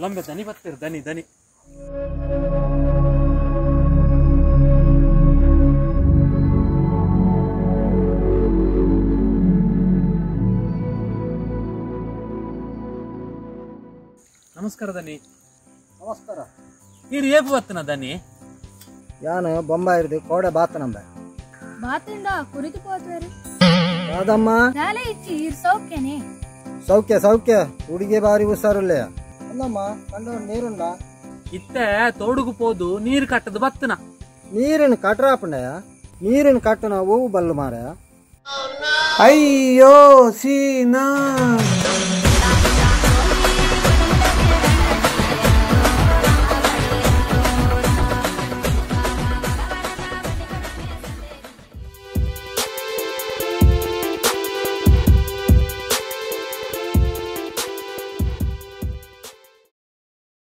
ಲಂಬೆ ದನಿ ಬರ್ತೀರಿ ದನಿ ದನಿ. ನಮಸ್ಕಾರ ದನಿ. ನಮಸ್ಕಾರ. ನೀರು ಏಪು ಬತ್ತನ ದನಿ? ಯಾನು ಬೊಂಬಾಯಿರ್ದು ಕೋಡೆ ಬಾತನಂಬೆ ಬಾತಿಂದ ಕುರಿತು ಪೋತ್ವೇರು ಯಾದಮ್ಮ ನಾಳೆ ಇಚ್ಚಿ ಇರ್ ಸೌಖ್ಯನೇ? ಸೌಖ್ಯ ಸೌಖ್ಯ. ಹುಡುಗಿ ಬಾರಿ ಹುಷಾರಿಲ್ಲ ಅಲ್ಲಮ್ಮ. ಕಂಡು ನೀರುಂಡ ಇತ್ತೆ ತೋಡುಗು ಪೋದು ನೀರು ಕಟ್ಟದು ಬತ್ತನ. ನೀರಿನ ಕಟ್ರಾಪಂಡೆಯ ನೀರಿನ ಕಟ್ಟನ ಹೂವು ಬಲ್ಲು ಮಾರ. ಅಯ್ಯೋ ಸೀನಾ